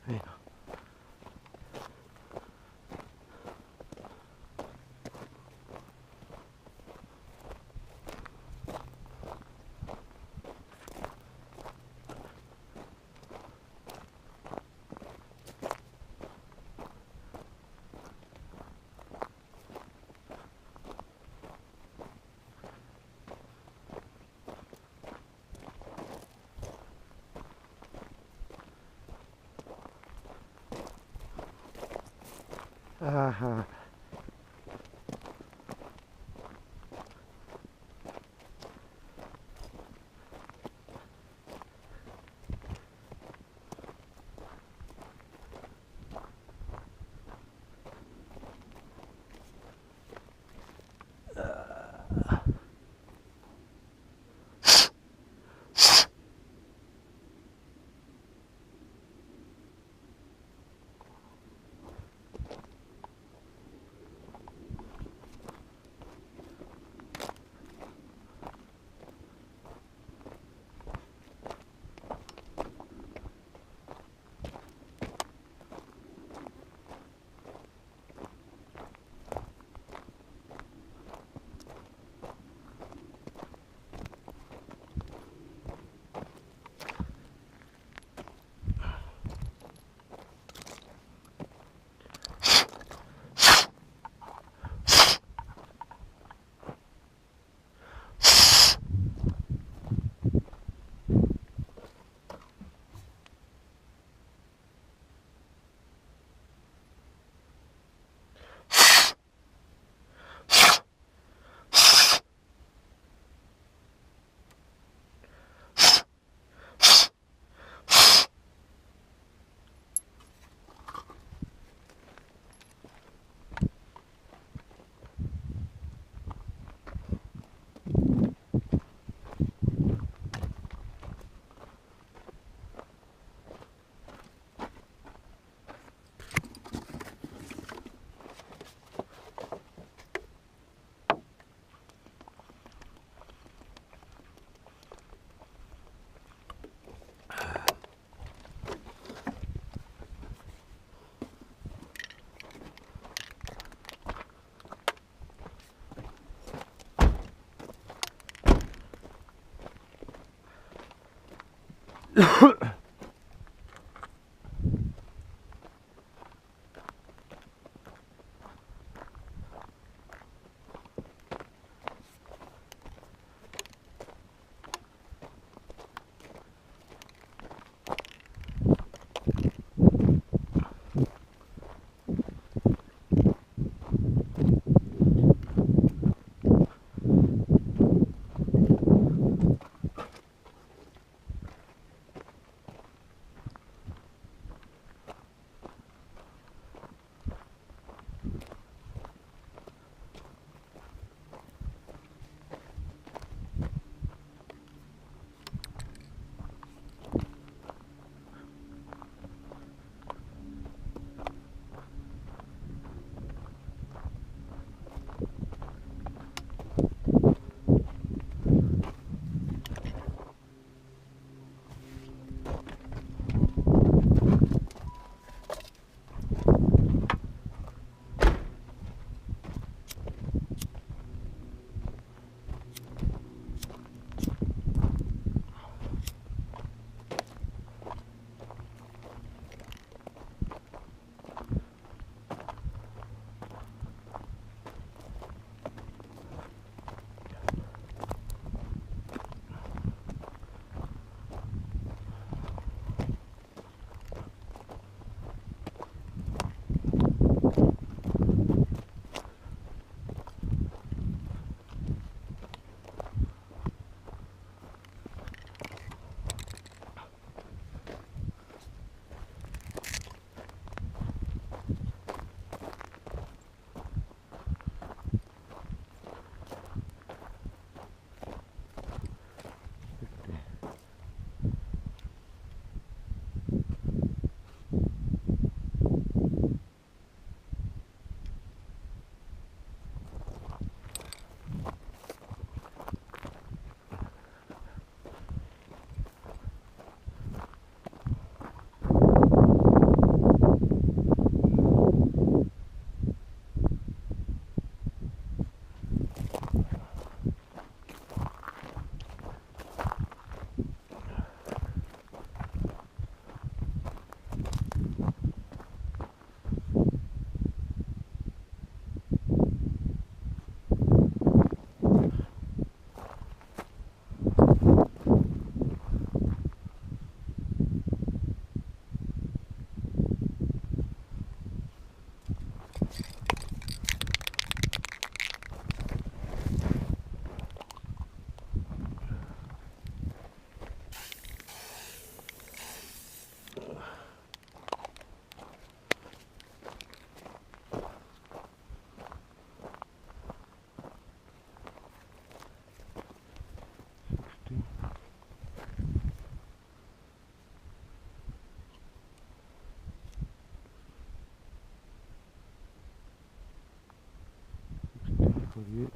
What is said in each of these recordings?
Yeah. Uh-huh. 소리.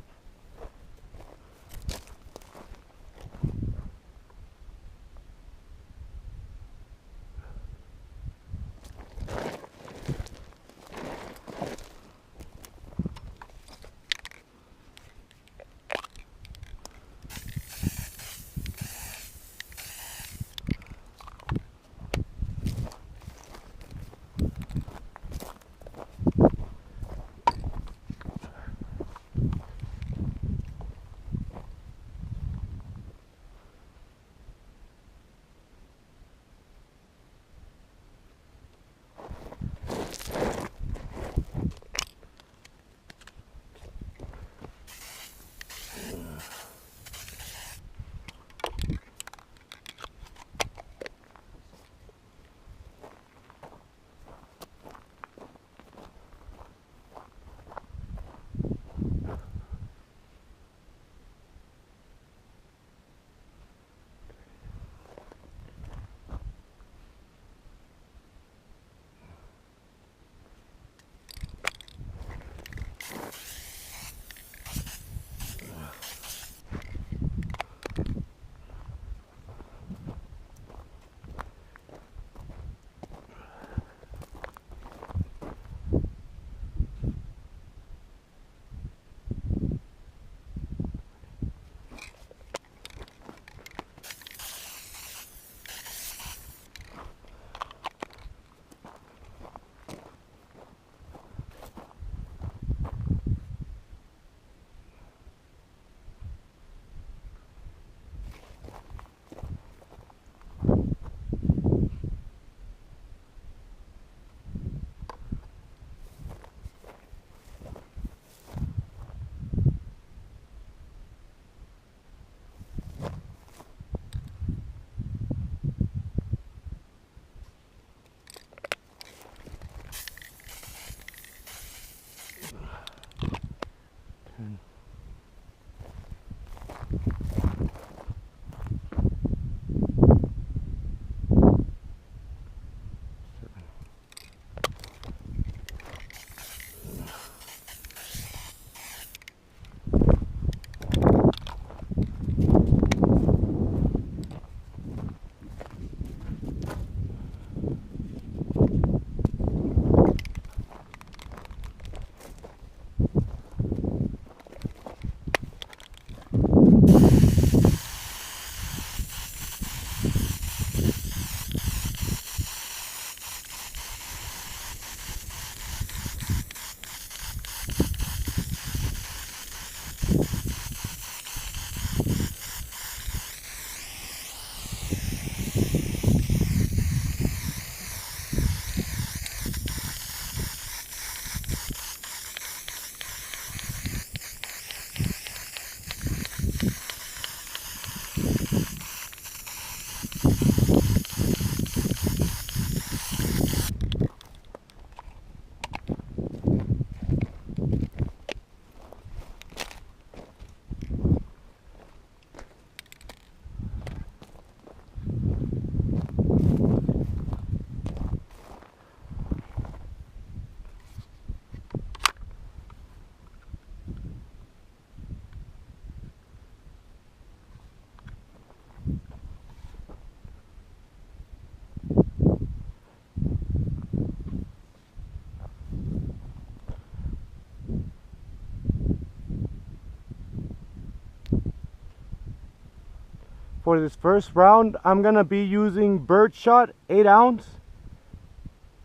For this first round, I'm gonna be using birdshot 8-ounce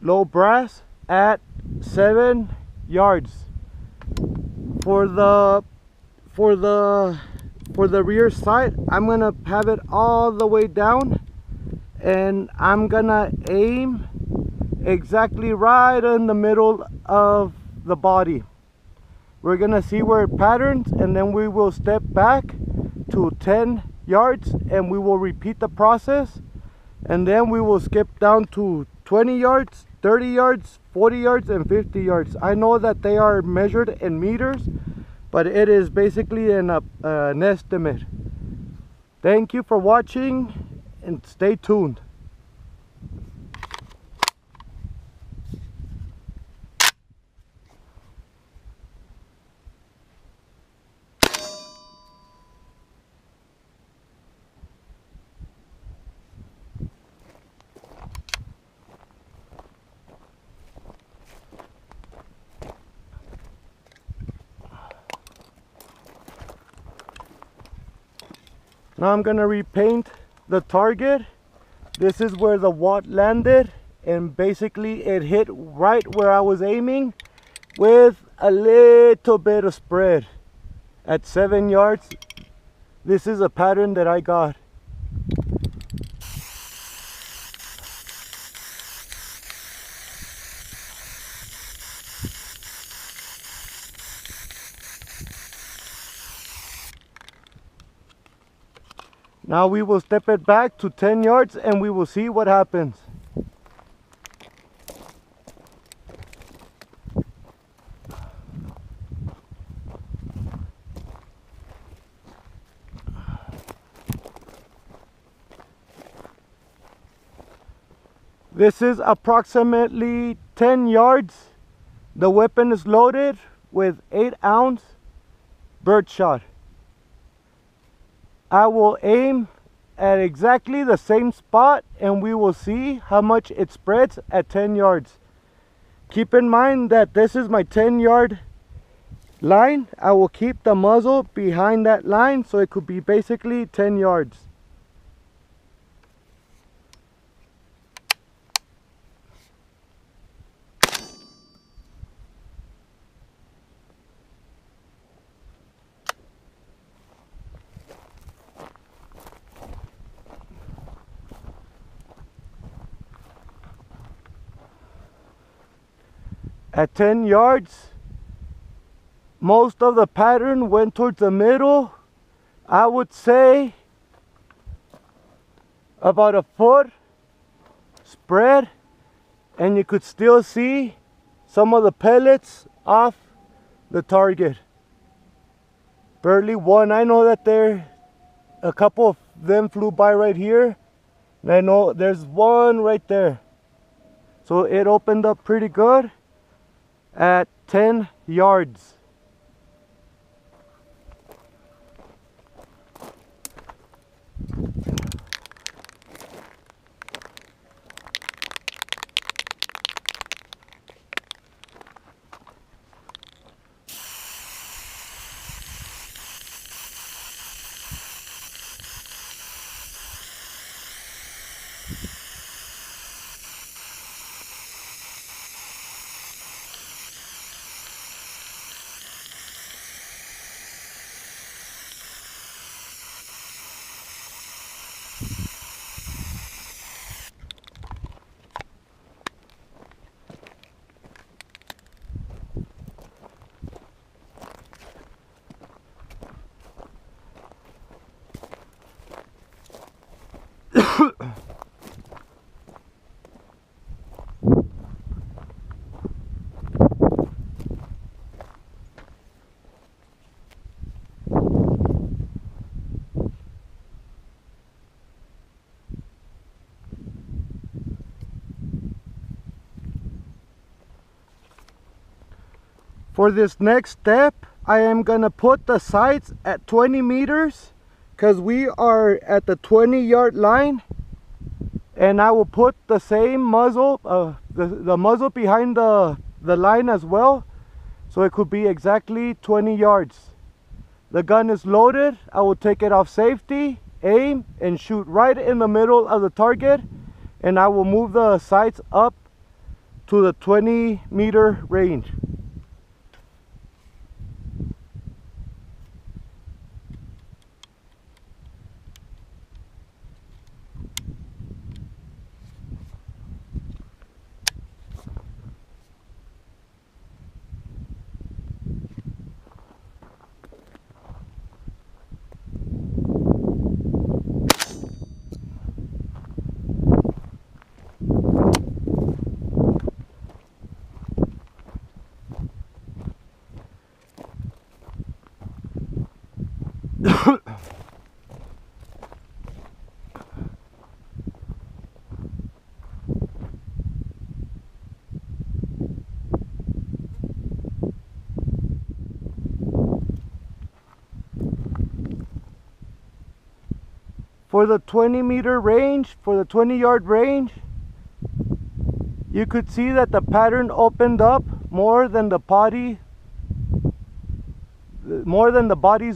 low brass at 7 yards. For the rear sight, I'm gonna have it all the way down, and I'm gonna aim exactly right in the middle of the body. We're gonna see where it patterns, and then we will step back to 10 yards and we will repeat the process, and then we will skip down to 20 yards, 30 yards, 40 yards, and 50 yards. I know that they are measured in meters, but it is basically an estimate. Thank you for watching and stay tuned. Now I'm gonna repaint the target. This is where the wad landed, and basically it hit right where I was aiming with a little bit of spread at 7 yards. This is a pattern that I got. Now we will step it back to 10 yards and we will see what happens. This is approximately 10 yards. The weapon is loaded with 8-ounce birdshot. I will aim at exactly the same spot and we will see how much it spreads at 10 yards. Keep in mind that this is my 10-yard line. I will keep the muzzle behind that line so it could be basically 10 yards. At 10 yards, most of the pattern went towards the middle. I would say about a foot spread, and you could still see some of the pellets off the target. Barely one. I know that a couple of them flew by right here, and I know there's one right there. So it opened up pretty good at 10 yards. For this next step, I am gonna put the sights at 20 meters because we are at the 20-yard line, and I will put the same muzzle, the muzzle behind the line as well, so it could be exactly 20 yards. The gun is loaded. I will take it off safety, aim, and shoot right in the middle of the target, and I will move the sights up to the 20-meter range. For the 20-meter range, for the 20-yard range, you could see that the pattern opened up more than the body's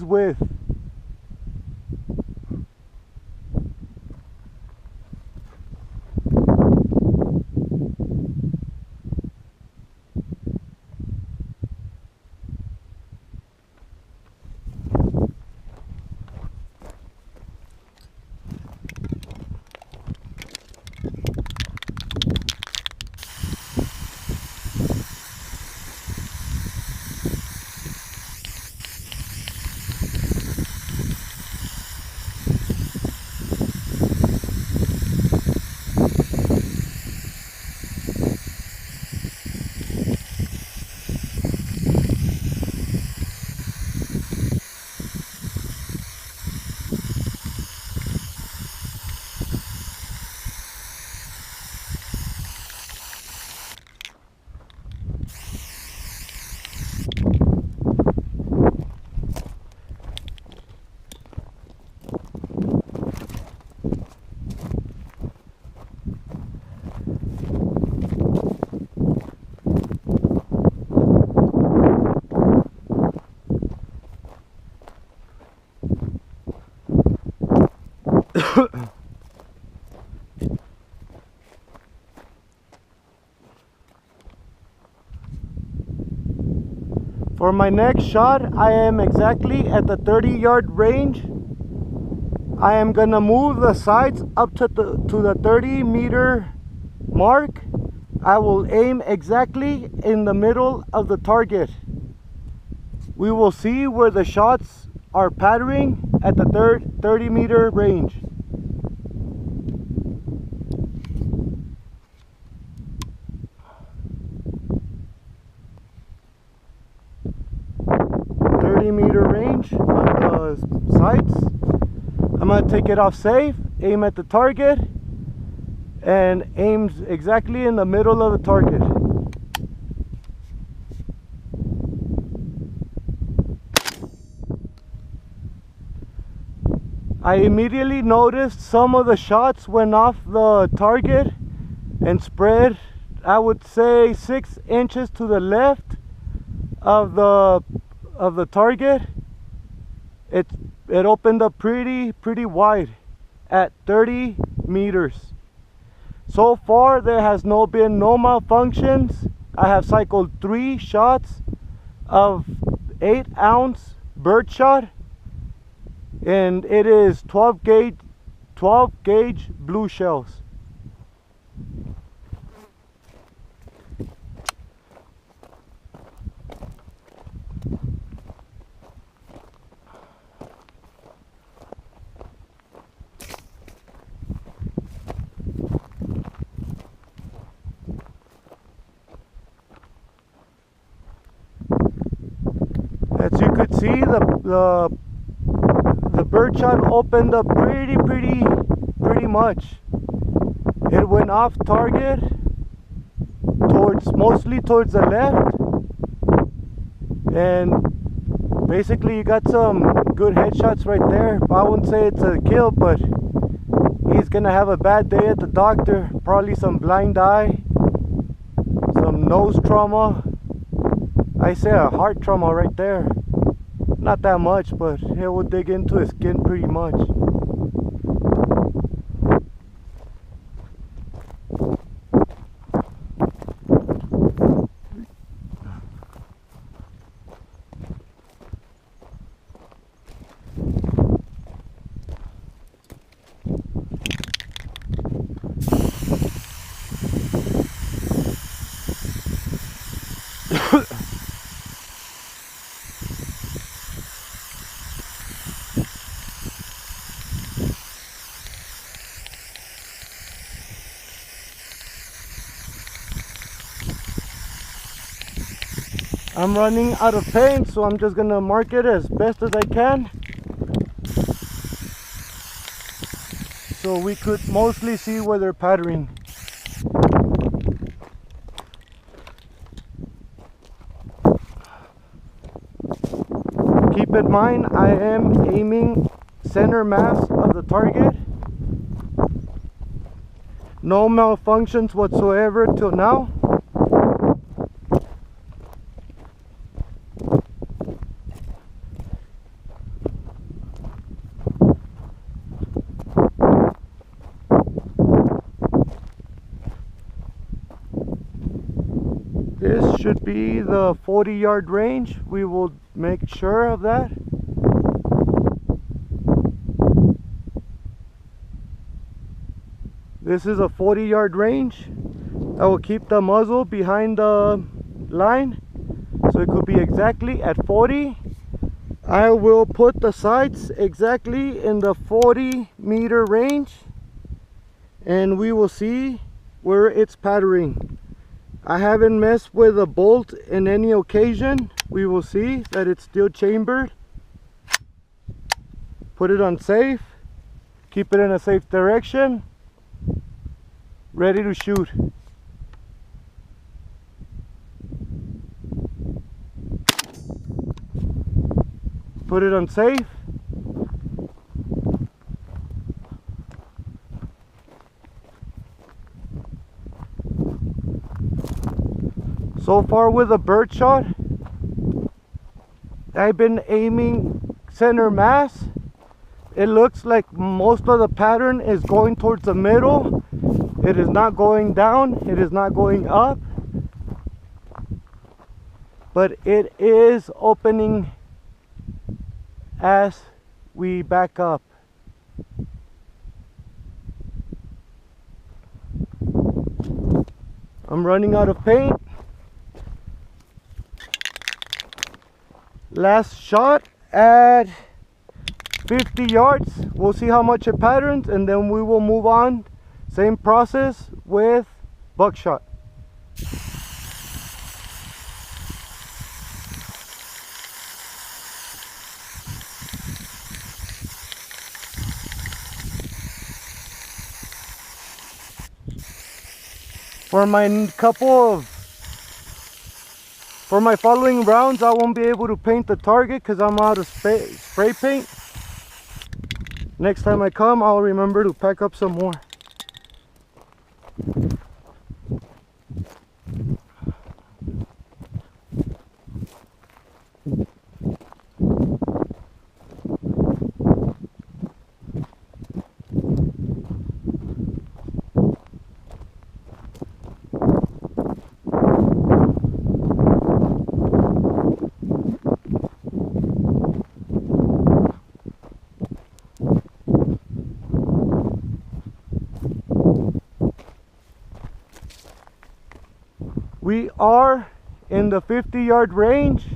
width. For my next shot, I am exactly at the 30-yard range. I am gonna move the sights up to the 30-meter mark. I will aim exactly in the middle of the target. We will see where the shots are pattering at the 30-meter range. Meter range on the sights. I'm going to take it off safe, aim at the target, and aims exactly in the middle of the target. I immediately noticed some of the shots went off the target and spread, I would say, 6 inches to the left of the target. It opened up pretty wide at 30 meters. So far there has been no malfunctions. I have cycled 3 shots of 8-ounce birdshot, and it is 12 gauge blue shells. As you could see, the birdshot opened up pretty much. It went off target mostly towards the left, and basically you got some good headshots right there. I wouldn't say it's a kill, but he's gonna have a bad day at the doctor. Probably some blind eye, some nose trauma. I say a heart trauma right there. Not that much, but it will dig into his skin pretty much. I'm running out of paint, so I'm just gonna mark it as best as I can, so we could mostly see where they're patterning. Keep in mind, I am aiming center mass of the target. No malfunctions whatsoever till now. This should be the 40-yard range. We will make sure of that. This is a 40-yard range. I will keep the muzzle behind the line, so it could be exactly at 40. I will put the sights exactly in the 40-meter range, and we will see where it's patterning. I haven't messed with a bolt in any occasion. We will see that it's still chambered. Put it on safe. Keep it in a safe direction. Ready to shoot. Put it on safe. So far with a birdshot, I've been aiming center mass. It looks like most of the pattern is going towards the middle. It is not going down, it is not going up. but it is opening as we back up. I'm running out of paint. Last shot at 50 yards. We'll see how much it patterns, and then we will move on. Same process with buckshot. For my following rounds, I won't be able to paint the target because I'm out of spray paint. Next time I come, I'll remember to pack up some more. We are in the 50-yard range.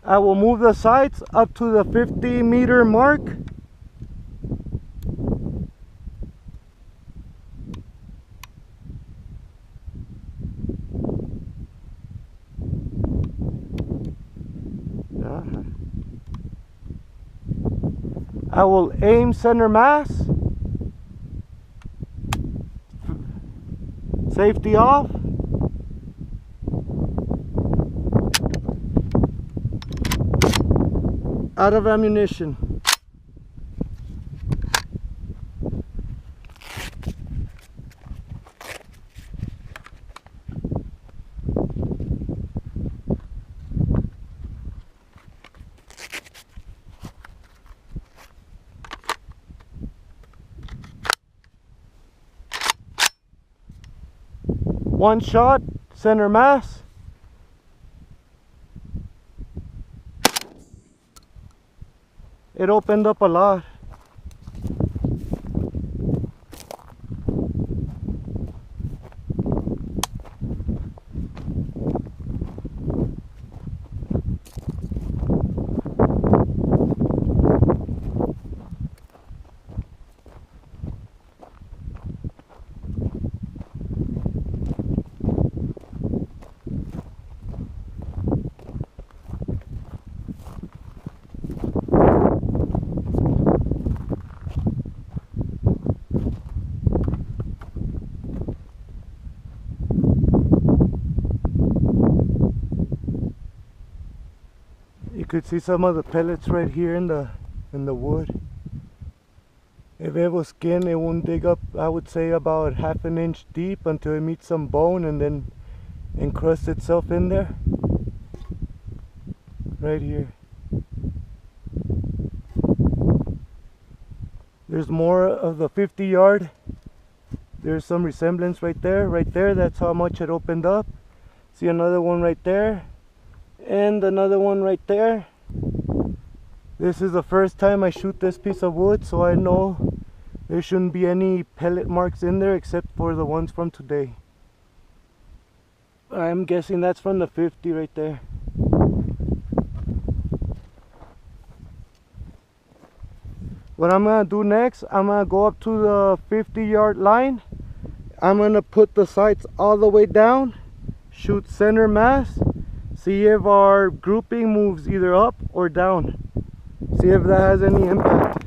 I will move the sights up to the 50-meter mark. I will aim center mass. Safety off. Out of ammunition. One shot, center mass. It opened up a lot. You could see some of the pellets right here in the wood. If it was skin, it won't dig up, I would say, about ½ an inch deep until it meets some bone and then encrust itself in there. Right here. There's more of the 50-yard. There's some resemblance right there. Right there, that's how much it opened up. See another one right there. And another one right there. This is the first time I shoot this piece of wood, so I know there shouldn't be any pellet marks in there except for the ones from today. I'm guessing that's from the 50 right there. What I'm gonna do next, I'm gonna go up to the 50-yard line. I'm gonna put the sights all the way down, shoot center mass, see if our grouping moves either up or down. See if that has any impact.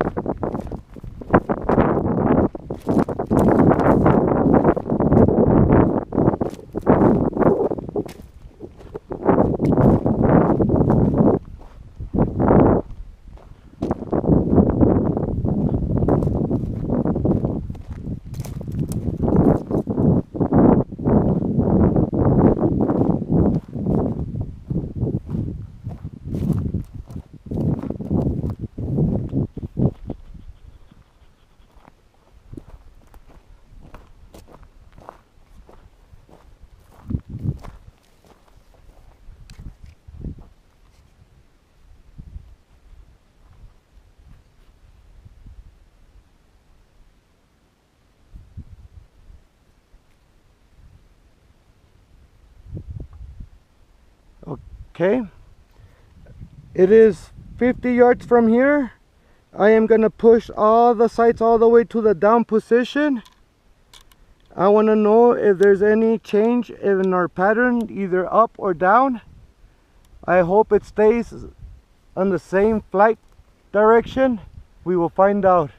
Okay, it is 50 yards from here. I am gonna push all the sights all the way to the down position. I want to know if there's any change in our pattern, either up or down. I hope it stays on the same flight direction. We will find out.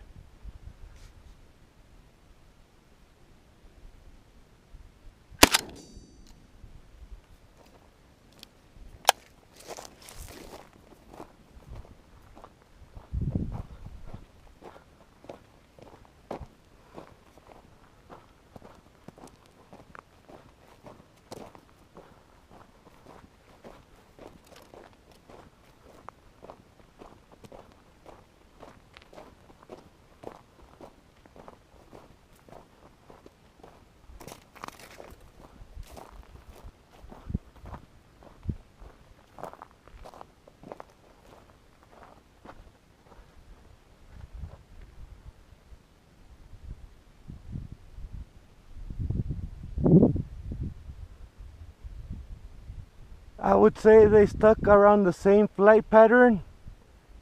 I would say they stuck around the same flight pattern,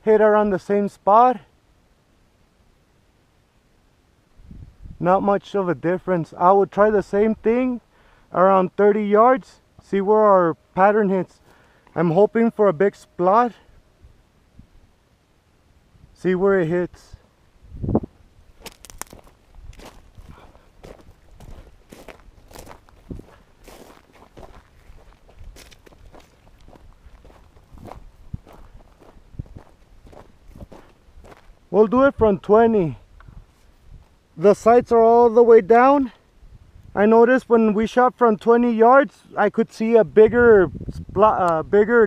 hit around the same spot. Not much of a difference. I would try the same thing around 30 yards, see where our pattern hits. I'm hoping for a big spot. See where it hits. We'll do it from 20. The sights are all the way down. I noticed when we shot from 20 yards, I could see a bigger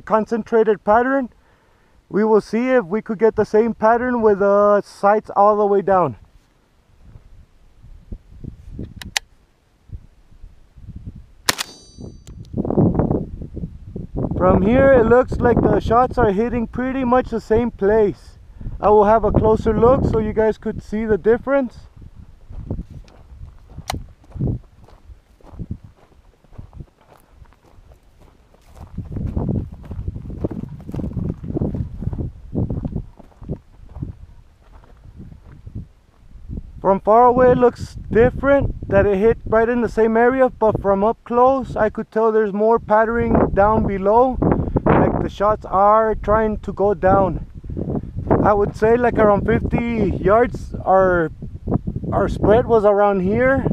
concentrated pattern. We will see if we could get the same pattern with the sights all the way down. From here, it looks like the shots are hitting pretty much the same place. I will have a closer look so you guys could see the difference. From far away it looks different, that it hit right in the same area, but from up close I could tell there's more patterning down below, like the shots are trying to go down. I would say like around 50 yards our spread was around here.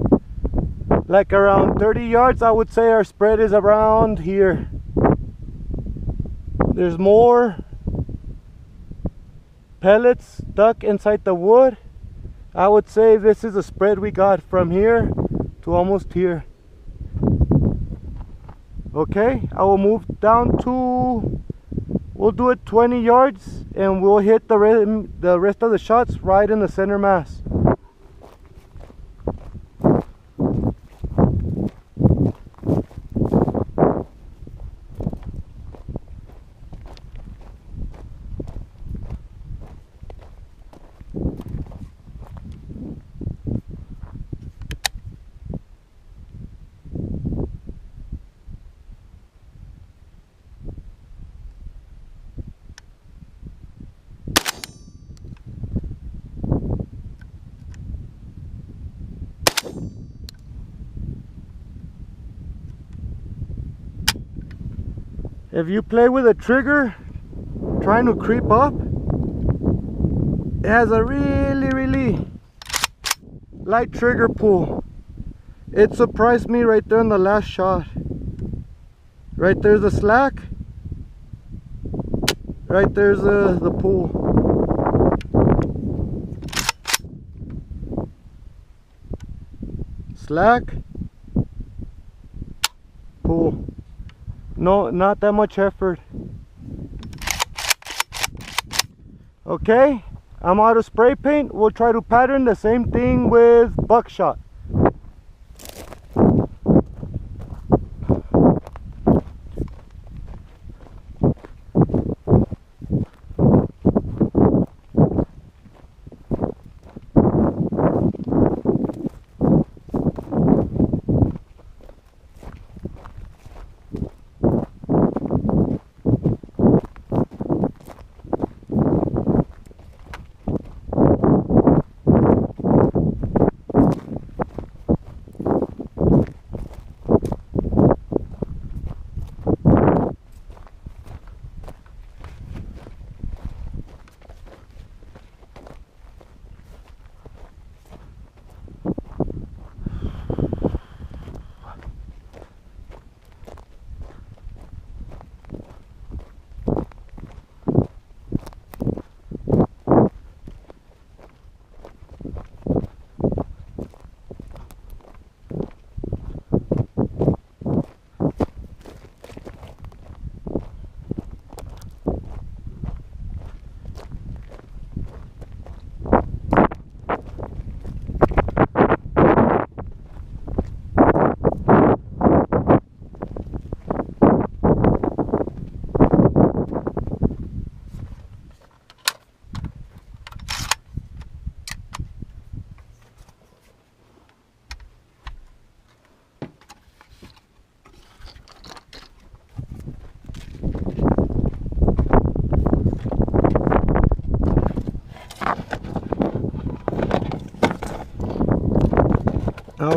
Like around 30 yards I would say our spread is around here. There's more pellets stuck inside the wood. I would say this is a spread we got from here to almost here. Okay, I will move down to, we'll do it 20 yards and we'll hit the rest of the shots right in the center mass. If you play with a trigger trying to creep up, it has a really light trigger pull. It surprised me right there in the last shot. Right there's the slack, right there's the pull. Slack, pull. No, not that much effort. Okay, I'm out of spray paint. We'll try to pattern the same thing with buckshot.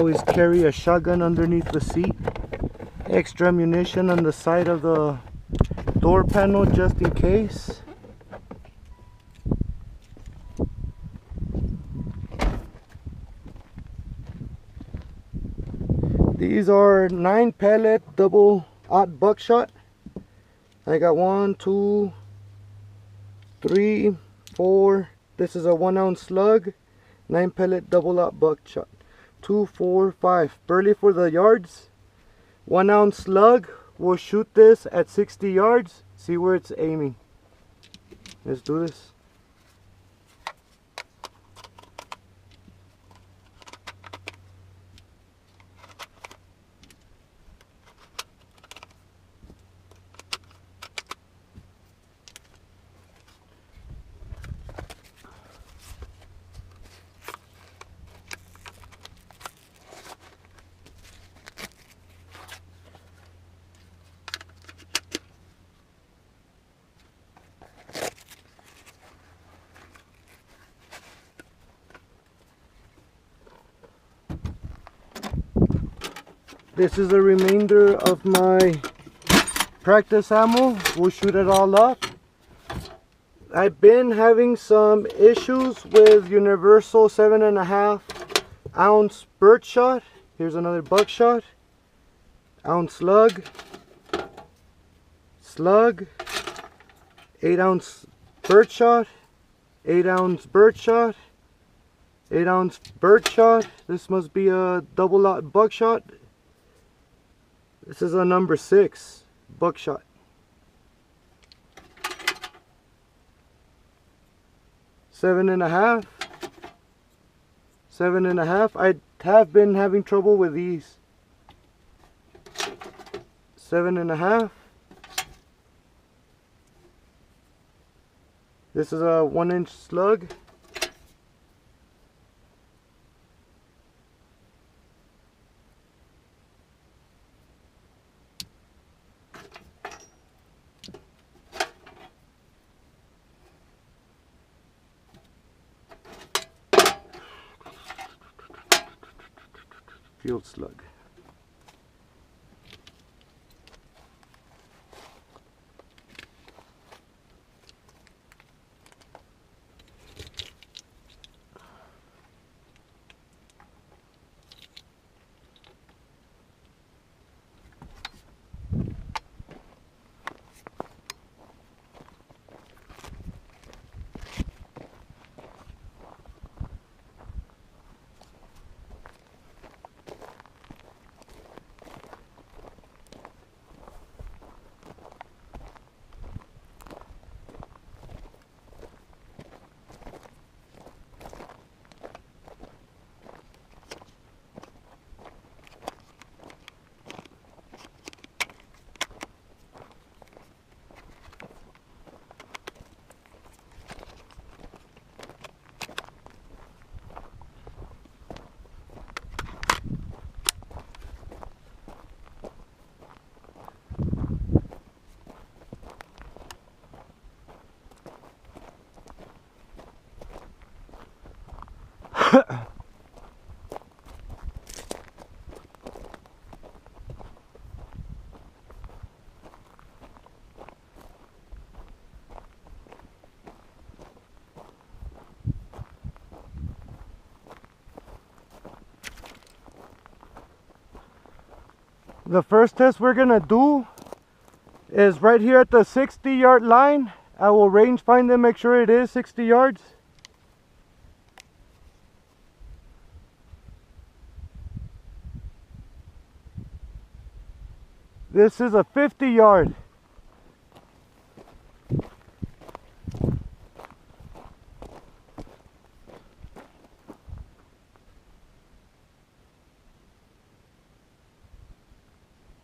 always carry a shotgun underneath the seat. Extra ammunition on the side of the door panel just in case. These are 9 pellet double-aught buckshot. I got 1, 2, 3, 4. This is a 1 ounce slug. 9 pellet double-aught buckshot. 2, 4, 5. Burley for the yards. 1 ounce slug. We'll shoot this at 60 yards. See where it's aiming. Let's do this. This is the remainder of my practice ammo. We'll shoot it all up. I've been having some issues with universal 7.5 ounce birdshot. Here's another buckshot. Ounce slug. Slug. 8 ounce birdshot. 8 ounce birdshot. 8 ounce birdshot. This must be a double-aught buckshot. This is a number 6 buckshot. Seven and a half. I have been having trouble with these. 7.5. This is a 1-inch slug. Field slug. The first test we're gonna do is right here at the 60-yard line. I will range find and make sure it is 60 yards. This is a 50-yard.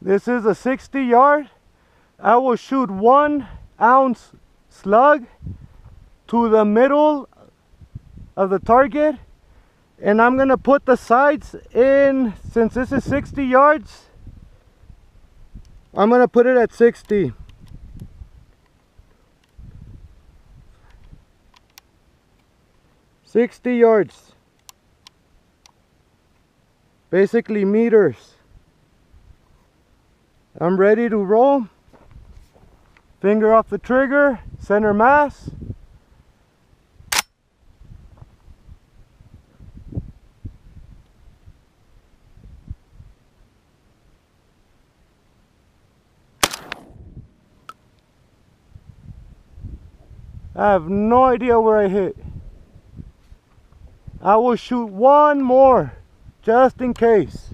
This is a 60-yard. I will shoot 1 ounce slug to the middle of the target, and I'm gonna put the sights in. Since this is 60 yards, I'm gonna put it at 60. $60 yards. basically meters. I'm ready to roll. Finger off the trigger, center mass. I have no idea where I hit. I will shoot one more, just in case.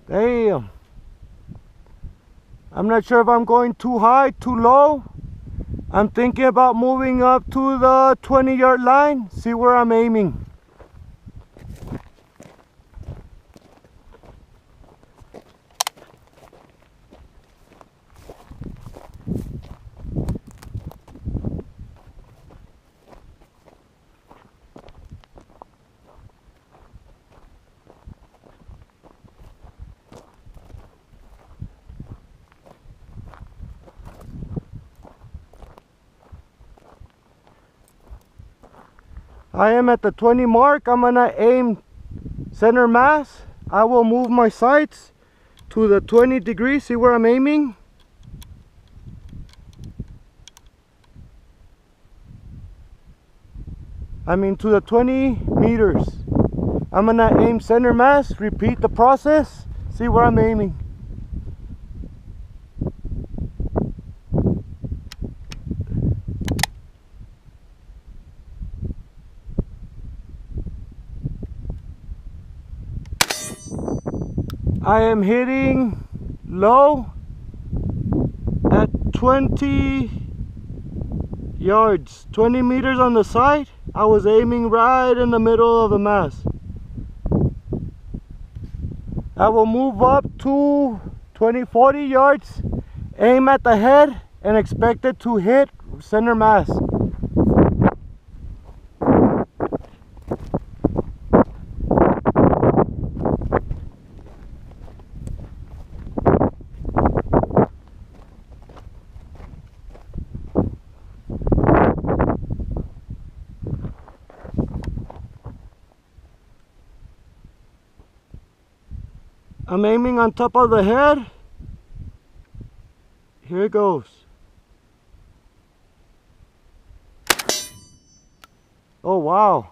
Damn. I'm not sure if I'm going too high, too low. I'm thinking about moving up to the 20-yard line, see where I'm aiming. I am at the 20 mark. I'm gonna aim center mass. I will move my sights to the 20 degrees, see where I'm aiming. I mean to the 20 meters. I'm gonna aim center mass, repeat the process, see where I'm aiming. I am hitting low at 20 yards, 20 meters on the side. I was aiming right in the middle of the mass. I will move up to 20, 40 yards, aim at the head, and expect it to hit center mass. I'm aiming on top of the head. Here it goes. Oh wow.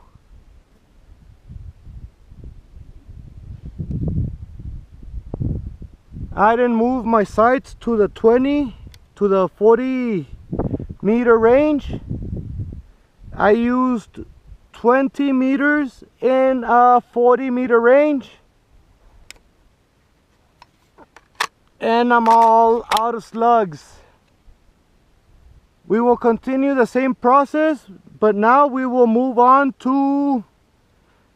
I didn't move my sights to the 20 to the 40 meter range. I used 20 meters in a 40 meter range. And I'm all out of slugs. We will continue the same process, but now we will move on to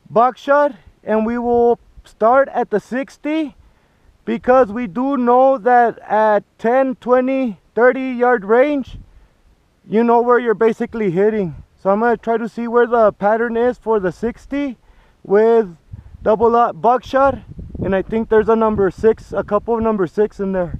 buckshot, and we will start at the 60, because we do know that at 10, 20, 30 yard range, you know where you're basically hitting. So I'm going to try to see where the pattern is for the 60 with double up buckshot. And I think there's a number 6, a couple of number 6 in there.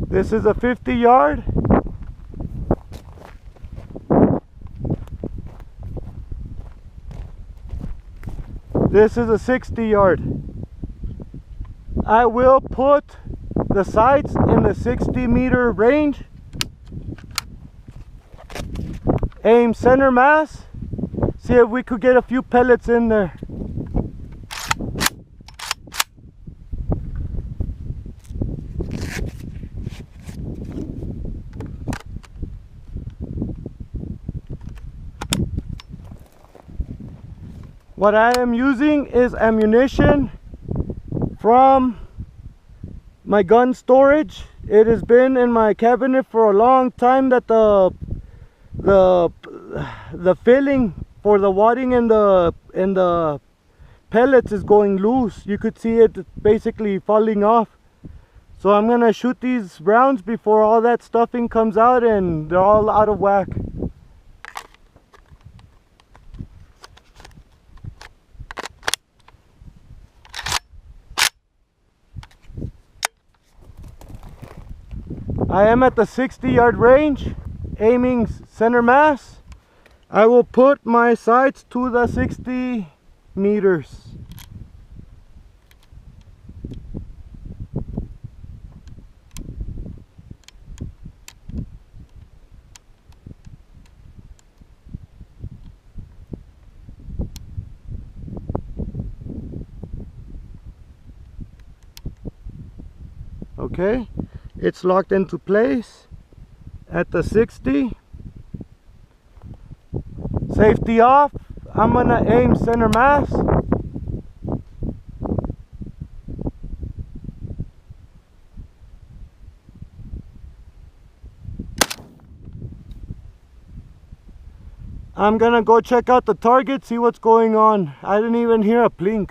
This is a 50 yard. This is a 60 yard. I will put the sights in the 60 meter range. Aim center mass. See if we could get a few pellets in there. What I am using is ammunition from my gun storage. It has been in my cabinet for a long time that the filling for the wadding in the pellets is going loose. You could see it basically falling off. So I'm gonna shoot these rounds before all that stuffing comes out and they're all out of whack. I am at the 60-yard range, aiming center mass. I will put my sights to the 60 meters. Okay, it's locked into place at the 60. Safety off. I'm gonna aim center mass. I'm gonna go check out the target, see what's going on. I didn't even hear a plink.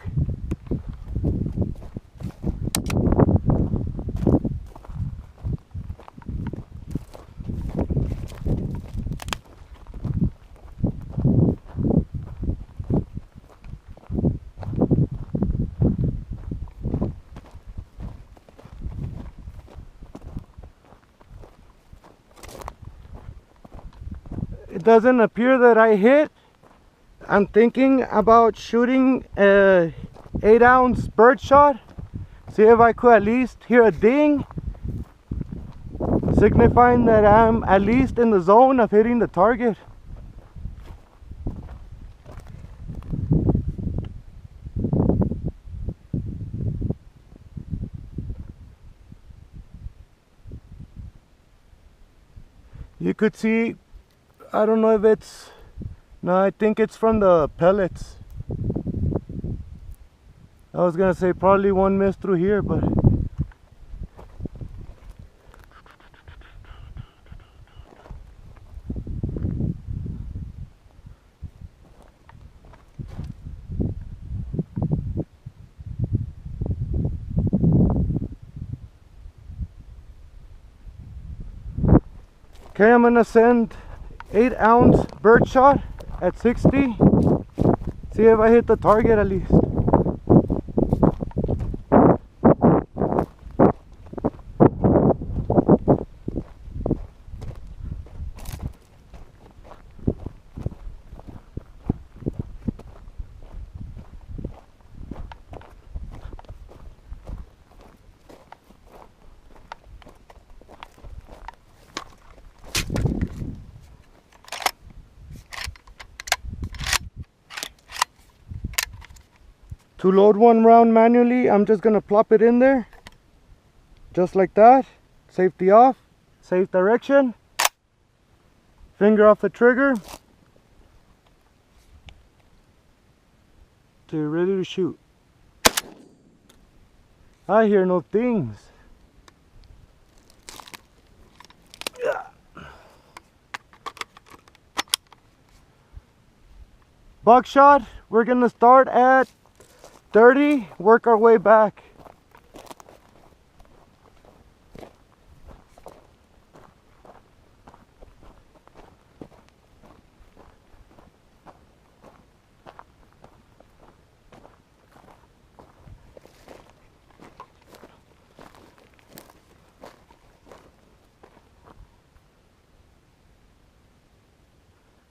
It doesn't appear that I hit. I'm thinking about shooting a 8-ounce birdshot. See if I could at least hear a ding, signifying that I'm at least in the zone of hitting the target. You could see, I don't know if it's, no, I think it's from the pellets. I was gonna say probably one missed through here, but okay, I'm gonna send 8-ounce birdshot at 60. See if I hit the target at least. To load one round manually, I'm just gonna plop it in there, just like that. Safety off, safe direction, finger off the trigger, to ready to shoot. I hear no things. Buckshot, we're gonna start at 30, work our way back.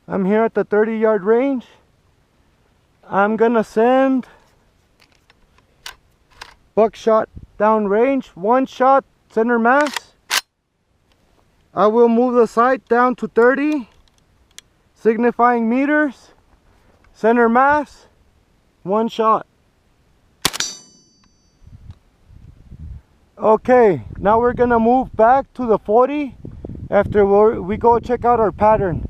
I'm here at the 30-yard range. I'm gonna send Buckshot down range, one shot, center mass. I will move the sight down to 30, signifying meters, center mass, one shot. Okay, now we're gonna move back to the 40 after we go check out our pattern.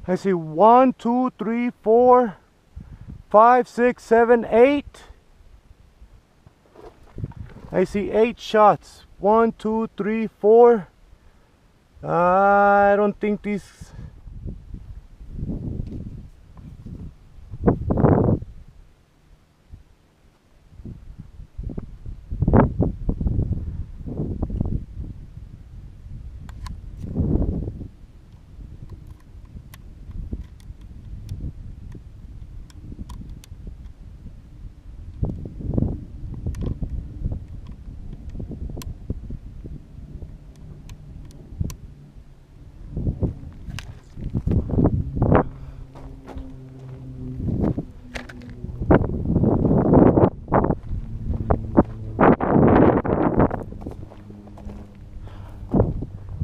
I see 1, 2, 3, 4, 5, 6, 7, 8. I see 8 shots. 1, 2, 3, 4. I don't think these.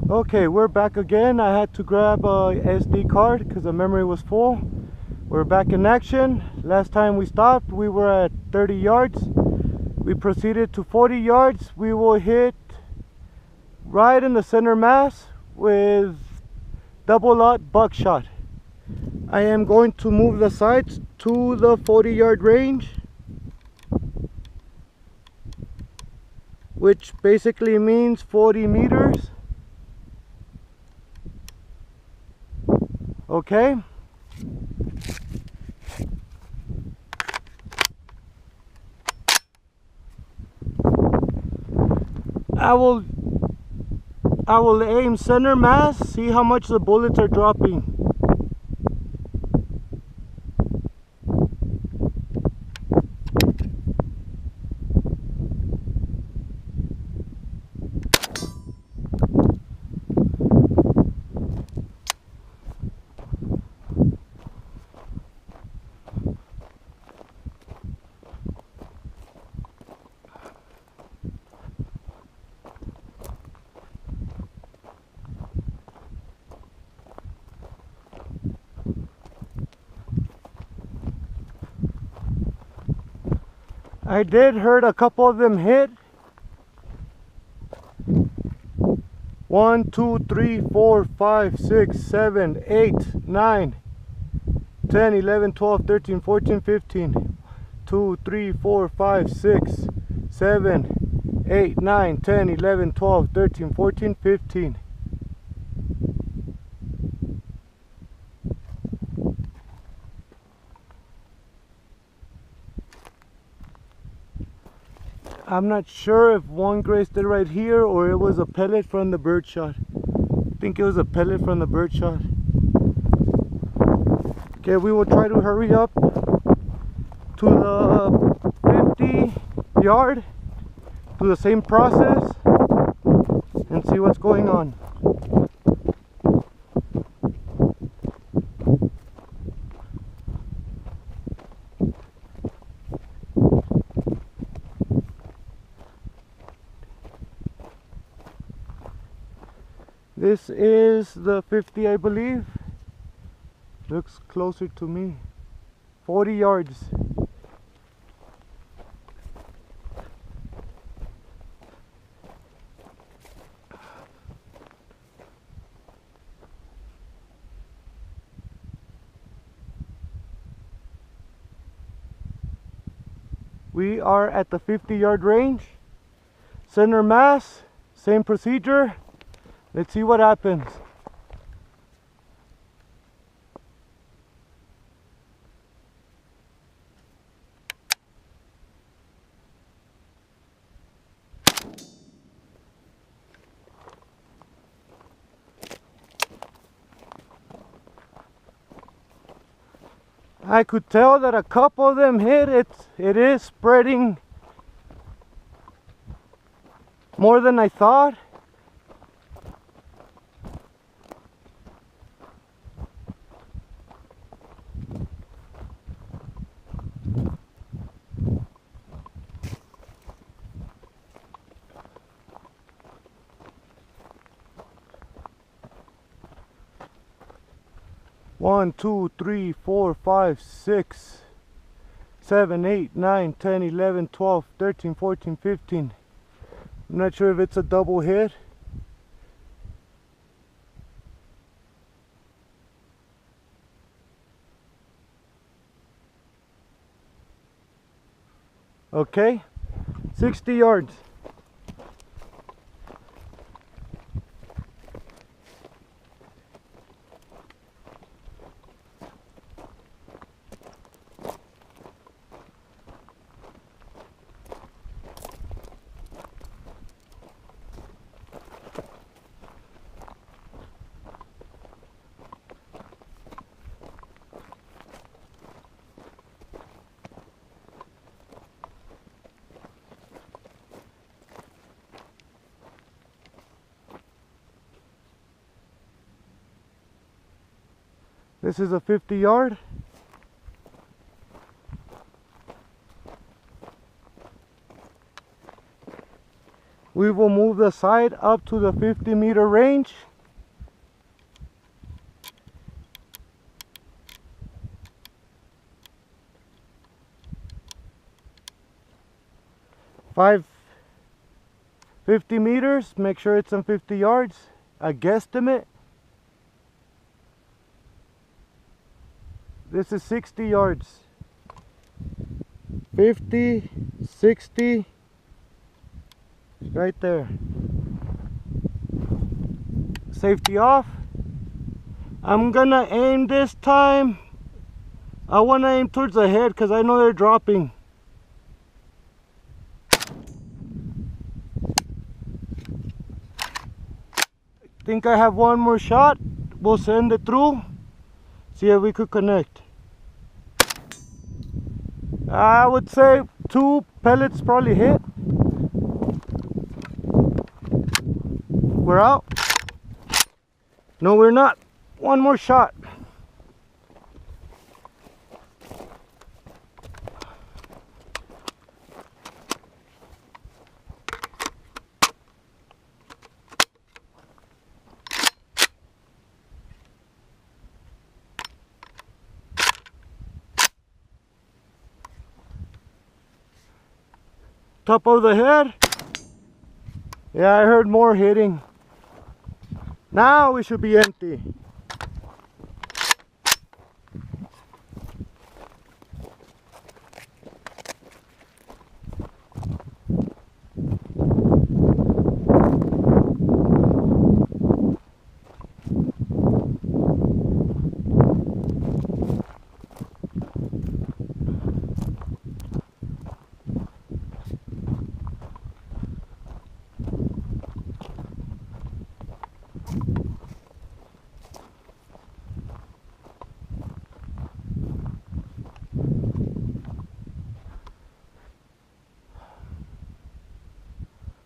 Okay, we're back again. I had to grab a SD card because the memory was full. We're back in action. Last time we stopped, we were at 30 yards. We proceeded to 40 yards. We will hit right in the center mass with double lot buckshot. I am going to move the sights to the 40-yard range, which basically means 40 meters. Okay. I will aim center mass, see how much the bullets are dropping. I did heard a couple of them hit. 1, 2, 3, 4, 5, 6, 7, 8, 9, 10, 11, 12, 13, 14, 15. 2, 3, 4, 5, 6, 7, 8, 9, 10, 11, 12, 13, 14, 15. I'm not sure if one grazed it right here or it was a pellet from the birdshot. I think it was a pellet from the birdshot. Okay, we will try to hurry up to the 50 yard, do the same process and see what's going on. This is the 50, I believe. Looks closer to me. 40 yards. We are at the 50-yard range. Center mass, same procedure. Let's see what happens. I could tell that a couple of them hit. It is spreading more than I thought. One, 2, 3, 4, 5, 6, 7, 8, 9, 10, 11, 12, 13, 14, 15. I'm not sure if it's a double hit. Okay, 60 yards. This is a 50 yard. We will move the sight up to the 50-meter range. Five 50 meters, make sure it's in 50 yards. A guesstimate. This is 60 yards. 50, 60, right there. Safety off. I'm gonna aim this time. I wanna aim towards the head because I know they're dropping. I think I have one more shot. We'll send it through. See if we could connect. I would say 2 pellets probably hit. We're out. No, we're not. One more shot. Top of the head. Yeah, I heard more hitting. Now we should be empty.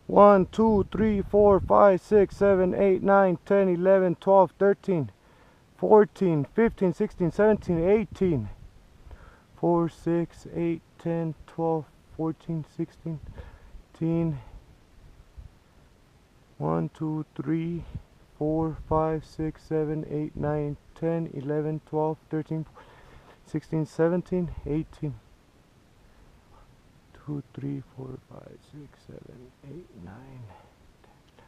One, 2, 3, 4, 5, 6, 7, 8, 9, 10, 11, 12, 13, 14, 15, 16, 17, 18. 4, 6, 8, 10, 12, 14, 16, 18. 1, 2, 3, 4, 5, 6, 7, 8, 9, 10, 11, 12, 13, 16, 17, 18. 2, 3, 4, 5, 6, 7, 8, 9, 10.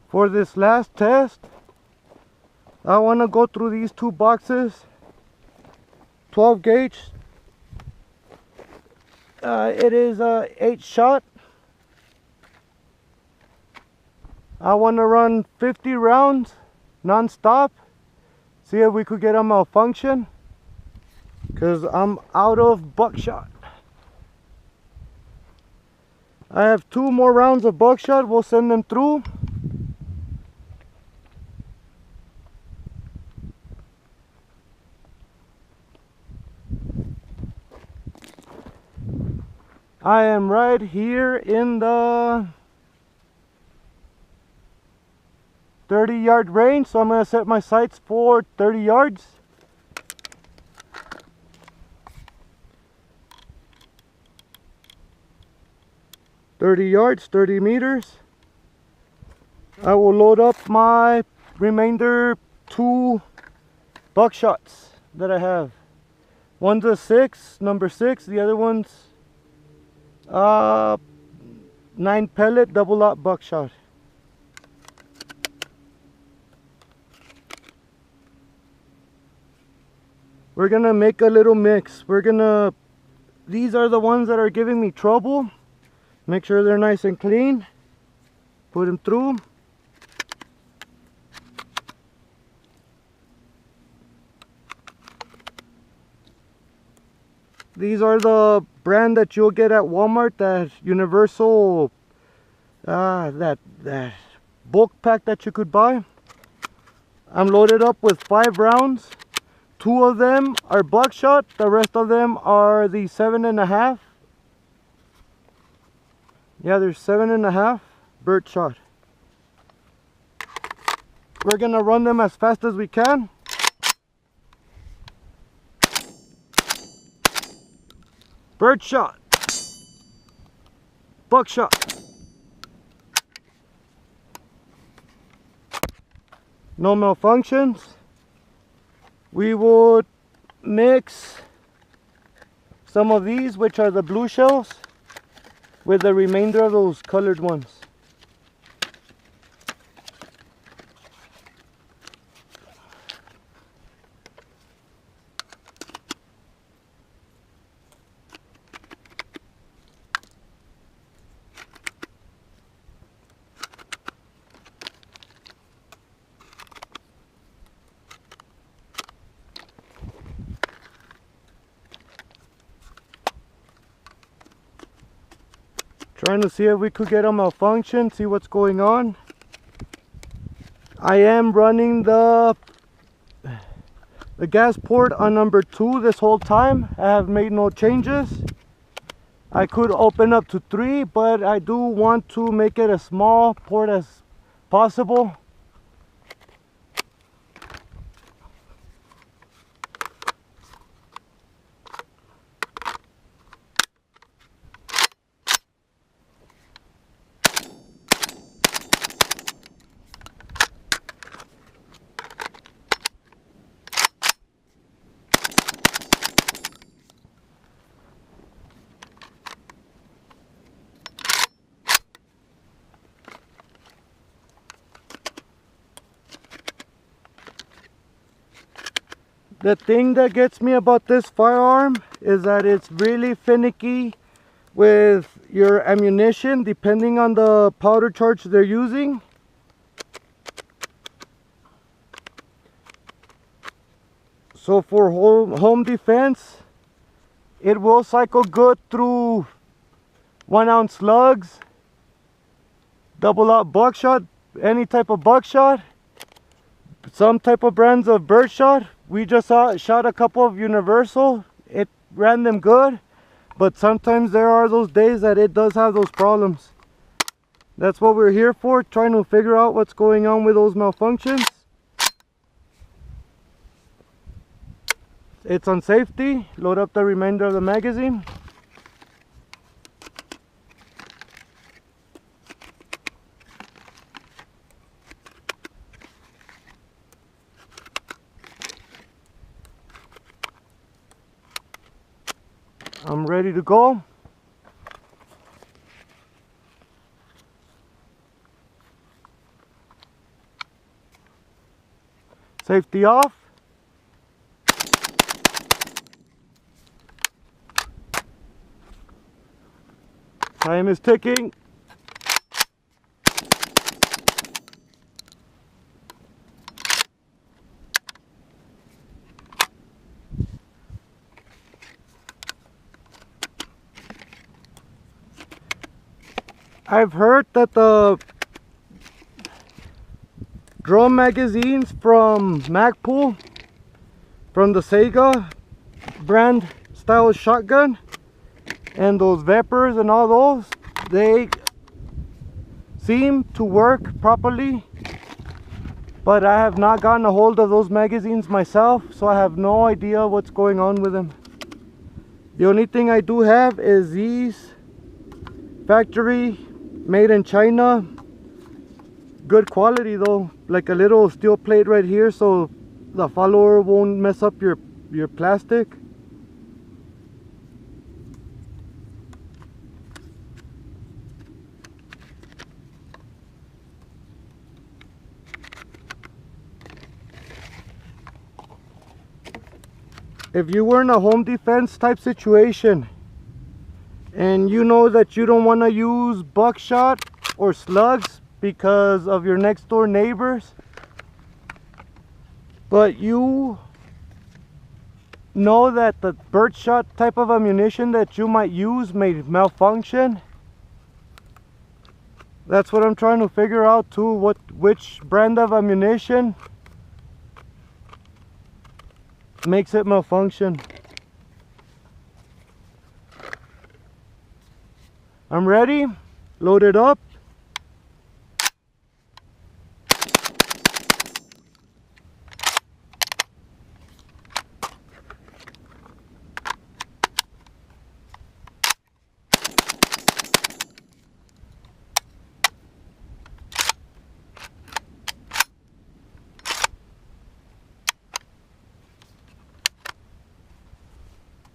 For this last test, I want to go through these 2 boxes, 12 gauge. It is a 8 shot. I want to run 50 rounds non-stop. See if we could get a malfunction, because I'm out of buckshot. I have 2 more rounds of buckshot. We'll send them through. I am right here in the 30-yard range, so I'm going to set my sights for 30 yards. yards, 30 meters. I will load up my remainder 2 buckshots that I have. One's a 6, number 6. The other one's 9 pellet double aught buckshot. We're gonna make a little mix. These are the ones that are giving me trouble. Make sure they're nice and clean. Put them through. These are the brand that you'll get at Walmart, that universal, that bulk pack that you could buy. I'm loaded up with 5 rounds. 2 of them are buckshot, the rest of them are the 7.5. Yeah, there's 7.5 birdshot. We're gonna run them as fast as we can. Birdshot, buckshot. No malfunctions. We would mix some of these, which are the blue shells, with the remainder of those colored ones. Trying to see if we could get a malfunction, see what's going on. I am running the gas port on number 2 this whole time. I have made no changes. I could open up to 3, but I do want to make it as small port as possible. The thing that gets me about this firearm is that it's really finicky with your ammunition depending on the powder charge they're using. So for home defense, it will cycle good through 1 ounce slugs, double aught buckshot, any type of buckshot, some type of brands of birdshot. We just shot a couple of universal. It ran them good, but sometimes there are those days that it does have those problems. That's what we're here for, trying to figure out what's going on with those malfunctions. It's on safety. Load up the remainder of the magazine. I'm ready to go. Safety off. Time is ticking. I've heard that the drum magazines from Magpul, from the Sega brand style shotgun, and those Vapors and all those, they seem to work properly, but I have not gotten a hold of those magazines myself, so I have no idea what's going on with them. The only thing I do have is these factory made in China, good quality though, like a little steel plate right here, so the follower won't mess up your plastic. If you were in a home defense type situation and you know that you don't want to use buckshot or slugs because of your next door neighbors, but you know that the birdshot type of ammunition that you might use may malfunction, that's what I'm trying to figure out too, which brand of ammunition makes it malfunction. I'm ready, load it up.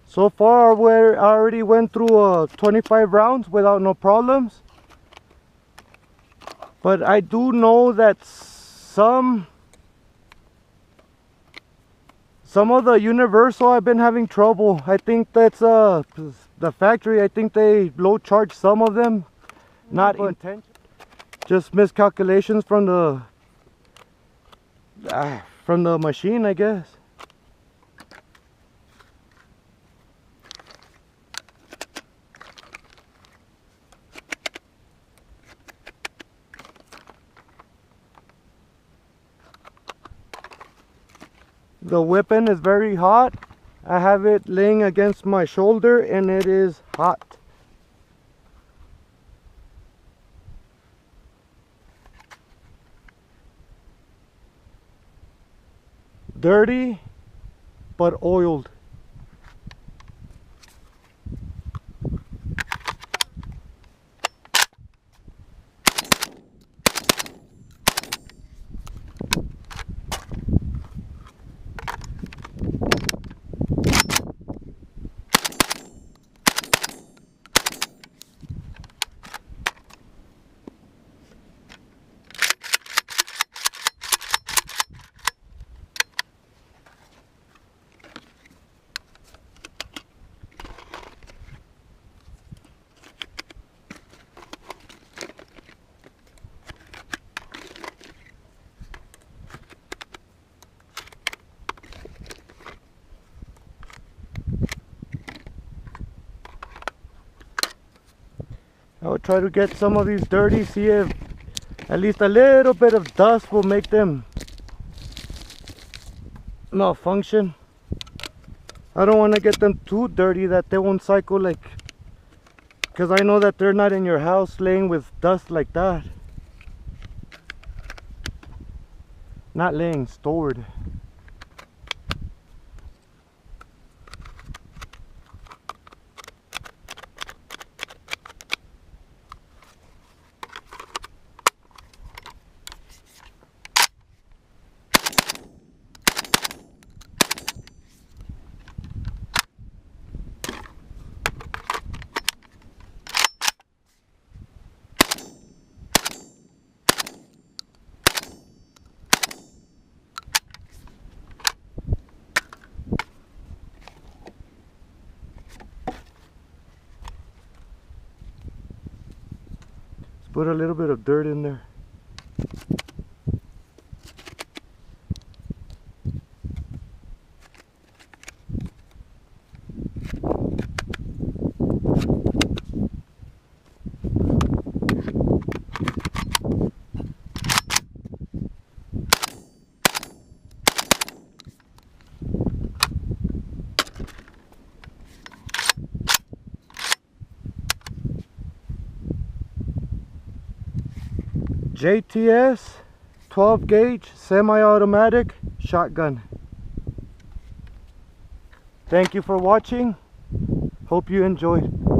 So far, I already went through 25 rounds without no problems. But I do know that some of the universal I've been having trouble. I think that's the factory. I think they low charge some of them, not intentional, just miscalculations from the machine, I guess. The weapon is very hot. I have it laying against my shoulder and it is hot. Dirty, but oiled. I would try to get some of these dirty, see if at least a little bit of dust will make them malfunction. I don't want to get them too dirty that they won't cycle, like, because I know that they're not in your house laying with dust like that. Not laying, stored. Put a little bit of dirt in there. JTS 12 gauge semi-automatic shotgun. Thank you for watching. Hope you enjoyed.